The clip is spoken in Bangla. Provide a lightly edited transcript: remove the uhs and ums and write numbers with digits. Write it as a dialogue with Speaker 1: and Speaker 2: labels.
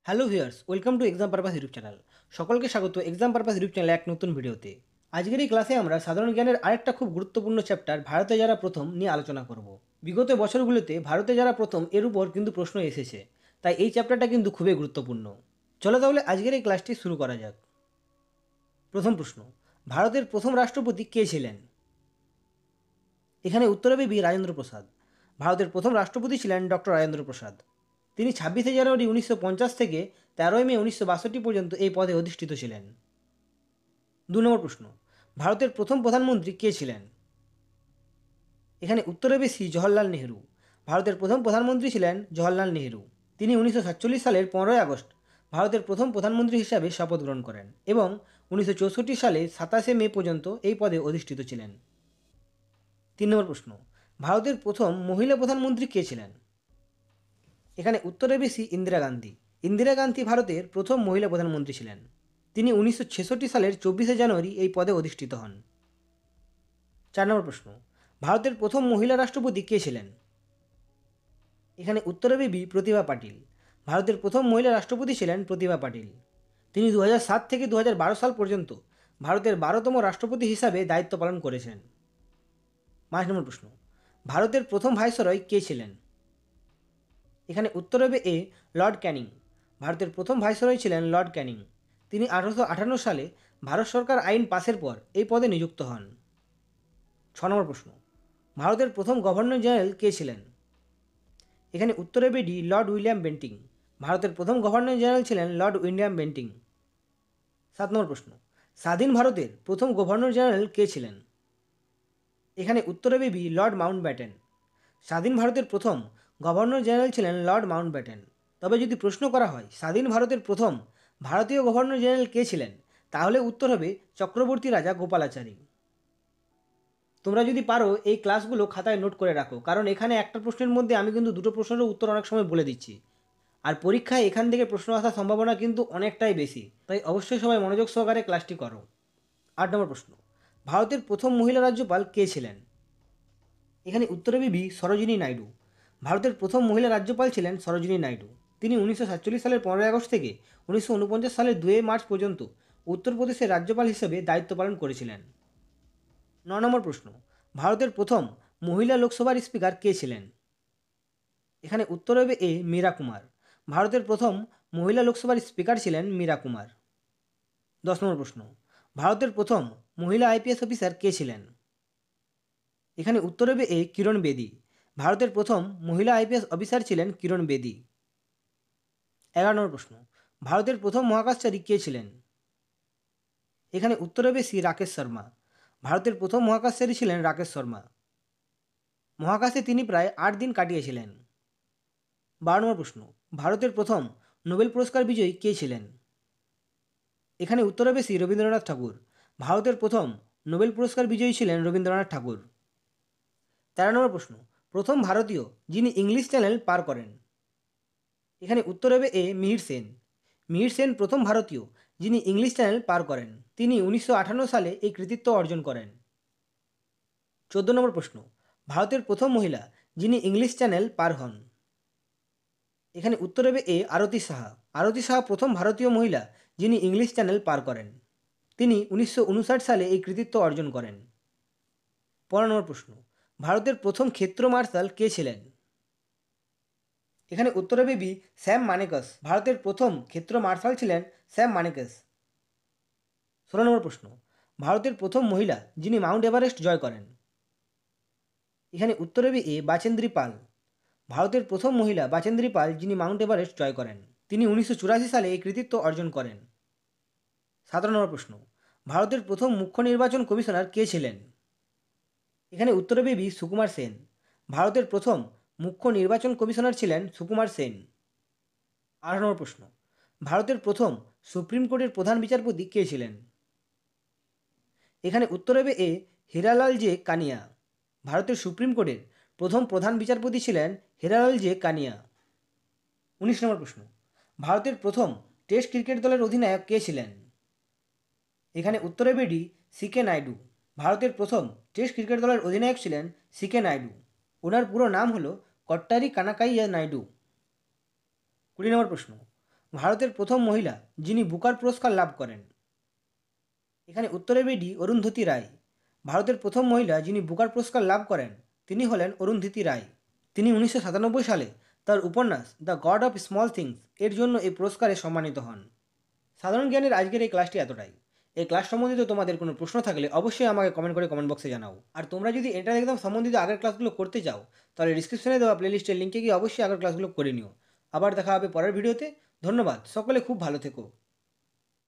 Speaker 1: Hello viewers, welcome to exam purpose YouTube channel. সকলকে স্বাগত এক্সাম পারপাস ইউটিউব চ্যানেলে এক নতুন ভিডিওতে। আজকের এই ক্লাসে আমরা সাধারণ জ্ঞানের আরেকটা খুব গুরুত্বপূর্ণ চ্যাপ্টার ভারতে যারা প্রথম নিয়ে আলোচনা করব। বিগত বছরগুলোতে ভারতে যারা প্রথম এর উপর কিন্তু প্রশ্ন এসেছে, তাই এই চ্যাপ্টারটা কিন্তু খুবই গুরুত্বপূর্ণ। চলো তাহলে আজকের এই ক্লাসটি শুরু করা যাক। প্রথম প্রশ্ন, ভারতের প্রথম রাষ্ট্রপতি কে ছিলেন? এখানে উত্তর হবে বি, রাজেন্দ্র প্রসাদ। ভারতের প্রথম রাষ্ট্রপতি ছিলেন ডক্টর রাজেন্দ্র প্রসাদ। তিনি 26শে জানুয়ারি 1950 থেকে 13ই মে 1962 পর্যন্ত এই পদে অধিষ্ঠিত ছিলেন। 2 নম্বর প্রশ্ন, ভারতের প্রথম প্রধানমন্ত্রী কে ছিলেন? এখানে উত্তর হবে সি, জওহরলাল নেহরু। ভারতের প্রথম প্রধানমন্ত্রী ছিলেন জওহরলাল নেহরু। তিনি 1947 সালের 15ই আগস্ট ভারতের প্রথম প্রধানমন্ত্রী হিসাবে শপথ গ্রহণ করেন এবং 1964 সালে 27শে মে পর্যন্ত এই পদে অধিষ্ঠিত ছিলেন। 3 নম্বর প্রশ্ন, ভারতের প্রথম মহিলা প্রধানমন্ত্রী কে ছিলেন? এখানে উত্তরে বেশি ইন্দিরা গান্ধী। ইন্দিরা গান্ধী ভারতের প্রথম মহিলা প্রধানমন্ত্রী ছিলেন। তিনি 1966 সালের 24শে জানুয়ারি এই পদে অধিষ্ঠিত হন। 4 নম্বর প্রশ্ন, ভারতের প্রথম মহিলা রাষ্ট্রপতি কে ছিলেন? এখানে উত্তরে বি, প্রতিভা পাটিল। ভারতের প্রথম মহিলা রাষ্ট্রপতি ছিলেন প্রতিভা পাটিল। তিনি 2007 থেকে 2012 সাল পর্যন্ত ভারতের 12তম রাষ্ট্রপতি হিসাবে দায়িত্ব পালন করেছেন। 5 নম্বর প্রশ্ন, ভারতের প্রথম ভাইসরয় কে ছিলেন? এখানে উত্তর হবে এ, লর্ড ক্যানিং। ভারতের প্রথম ভাইসরয় ছিলেন লর্ড ক্যানিং। তিনি 1858 সালে ভারত সরকার আইন পাসের পর এই পদে নিযুক্ত হন। 6 নম্বর প্রশ্ন, ভারতের প্রথম গভর্নর জেনারেল কে ছিলেন? এখানে উত্তর হবে ডি, লর্ড উইলিয়াম বেন্টিং। ভারতের প্রথম গভর্নর জেনারেল ছিলেন লর্ড উইলিয়াম বেন্টিং। 7 নম্বর প্রশ্ন, স্বাধীন ভারতের প্রথম গভর্নর জেনারেল কে ছিলেন? এখানে উত্তর হবে বি, লর্ড মাউন্টব্যাটেন। স্বাধীন ভারতের প্রথম গভর্নর জেনারেল ছিলেন লর্ড মাউন্টব্যাটেন। তবে যদি প্রশ্ন করা হয় স্বাধীন ভারতের প্রথম ভারতীয় গভর্নর জেনারেল কে ছিলেন, তাহলে উত্তর হবে চক্রবর্তী রাজা গোপালাচারী। তোমরা যদি পারো এই ক্লাসগুলো খাতায় নোট করে রাখো, কারণ এখানে একটা প্রশ্নের মধ্যে আমি কিন্তু দুটো প্রশ্নেরও উত্তর অনেক সময় বলে দিচ্ছি। আর পরীক্ষায় এখান থেকে প্রশ্ন আসার সম্ভাবনা কিন্তু অনেকটাই বেশি, তাই অবশ্যই সবাই মনোযোগ সহকারে ক্লাসটি করো। 8 নম্বর প্রশ্ন, ভারতের প্রথম মহিলা রাজ্যপাল কে ছিলেন? এখানে উত্তরে বি, সরোজিনী নাইডু। ভারতের প্রথম মহিলা রাজ্যপাল ছিলেন সরোজিনী নাইডু। তিনি 1947 সালের 15ই আগস্ট থেকে 1949 সালের 2 মার্চ পর্যন্ত উত্তরপ্রদেশের রাজ্যপাল হিসেবে দায়িত্ব পালন করেছিলেন। 9 নম্বর প্রশ্ন, ভারতের প্রথম মহিলা লোকসভার স্পিকার কে ছিলেন? এখানে উত্তর হবে এ, মীরা কুমার। ভারতের প্রথম মহিলা লোকসভার স্পিকার ছিলেন মীরা কুমার। 10 নম্বর প্রশ্ন, ভারতের প্রথম মহিলা আইপিএস অফিসার কে ছিলেন? এখানে উত্তর হবে এ, কিরণ বেদি। ভারতের প্রথম মহিলা আইপিএস অফিসার ছিলেন কিরণ বেদি। 11 নম্বর প্রশ্ন, ভারতের প্রথম মহাকাশচারী কে ছিলেন? এখানে উত্তর হবে সি, রাকেশ শর্মা। ভারতের প্রথম মহাকাশচারী ছিলেন রাকেশ শর্মা। মহাকাশে তিনি প্রায় 8 দিন কাটিয়েছিলেন। 12 নম্বর প্রশ্ন, ভারতের প্রথম নোবেল পুরস্কার বিজয়ী কে ছিলেন? এখানে উত্তর হবে সি, রবীন্দ্রনাথ ঠাকুর। ভারতের প্রথম নোবেল পুরস্কার বিজয়ী ছিলেন রবীন্দ্রনাথ ঠাকুর। 13 নম্বর প্রশ্ন, প্রথম ভারতীয় যিনি ইংলিশ চ্যানেল পার করেন? এখানে উত্তর হবে এ, মিহির সেন। মিহির সেন প্রথম ভারতীয় যিনি ইংলিশ চ্যানেল পার করেন। তিনি 1958 সালে এই কৃতিত্ব অর্জন করেন। 14 নম্বর প্রশ্ন, ভারতের প্রথম মহিলা যিনি ইংলিশ চ্যানেল পার হন? এখানে উত্তর হবে এ, আরতি সাহা। আরতি সাহা প্রথম ভারতীয় মহিলা যিনি ইংলিশ চ্যানেল পার করেন। তিনি 1959 সালে এই কৃতিত্ব অর্জন করেন। 15 নম্বর প্রশ্ন, ভারতের প্রথম ক্ষেত্র মার্শাল কে ছিলেন? এখানে উত্তর হবে বি, স্যাম মানেকশ। ভারতের প্রথম ক্ষেত্র মার্শাল ছিলেন স্যাম মানেকশ। 16 নম্বর প্রশ্ন, ভারতের প্রথম মহিলা যিনি মাউন্ট এভারেস্ট জয় করেন? এখানে উত্তর হবে এ, বাচেন্দ্রী পাল। ভারতের প্রথম মহিলা বাচেন্দ্রী পাল যিনি মাউন্ট এভারেস্ট জয় করেন। তিনি 1984 সালে এই কৃতিত্ব অর্জন করেন। 17 নম্বর প্রশ্ন, ভারতের প্রথম মুখ্য নির্বাচন কমিশনার কে ছিলেন? এখানে উত্তর হবে বি, সুকুমার সেন। ভারতের প্রথম মুখ্য নির্বাচন কমিশনার ছিলেন সুকুমার সেন। 18 নম্বর প্রশ্ন, ভারতের প্রথম সুপ্রিম কোর্টের প্রধান বিচারপতি কে ছিলেন? এখানে উত্তর হবে এ, হীরালাল জে কানিয়া। ভারতের সুপ্রিম কোর্টের প্রথম প্রধান বিচারপতি ছিলেন হীরালাল জে কানিয়া। 19 নম্বর প্রশ্ন, ভারতের প্রথম টেস্ট ক্রিকেট দলের অধিনায়ক কে ছিলেন? এখানে উত্তর হবে ডি, সিকে নাইডু। ভারতের প্রথম টেস্ট ক্রিকেট দলের অধিনায়ক ছিলেন সিকে নাইডু। ওনার পুরো নাম হলো কট্টারি কানাকাইয়া নাইডু। 20 নম্বর প্রশ্ন, ভারতের প্রথম মহিলা যিনি বুকার পুরস্কার লাভ করেন? এখানে উত্তরে বেডি অরুন্ধতী রায়। ভারতের প্রথম মহিলা যিনি বুকার পুরস্কার লাভ করেন তিনি হলেন অরুন্ধতী রায়। তিনি 1997 সালে তার উপন্যাস the god of small things এর জন্য এই পুরস্কারে সম্মানিত হন। সাধারণ জ্ঞানের আজকের এই ক্লাসটি এতটাই। এই ক্লাস সম্বন্ধিত তোমাদের কোনো প্রশ্ন থাকলে অবশ্যই আমাকে কমেন্ট করে কমেন্ট বক্সে জানাও। আর তোমরা যদি এটা একদম সম্বন্ধিত আগের ক্লাসগুলো করতে চাও তাহলে ডিসক্রিপশনে দেওয়া প্লেলিস্টের লিঙ্কে গিয়ে অবশ্যই আগের ক্লাসগুলো করে নিও। আবার দেখা হবে পরের ভিডিওতে। ধন্যবাদ, সকলে খুব ভালো থেকো।